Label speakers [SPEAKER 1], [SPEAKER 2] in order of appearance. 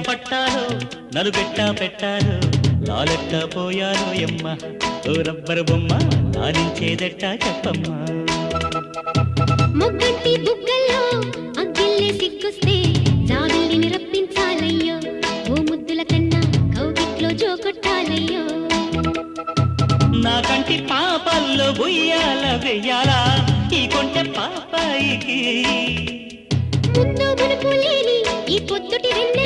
[SPEAKER 1] పట్టాలో నలుగెట్టా పెట్టాలో లాలెట్టా పోయాలో ఎమ్మ ఓ రబ్బరు బొమ్మ లాలించేదెట్టా చెప్పమ్మా
[SPEAKER 2] మొగ్గంటి బుగ్గల్లో అగ్గిల్లే సిగ్గొస్తే జాబిల్లిని రప్పించాలయ్యో ఓ ముద్దుల కన్నా కౌగిట్లో జోకొట్టాలయ్యో
[SPEAKER 1] నా కంటి పాపల్లో బుయ్యాల వెయ్యాలా ఈ కొంటె పాపాయికి
[SPEAKER 2] ముందు మునుపు లేని ఈ పొద్దుటి వెన్నె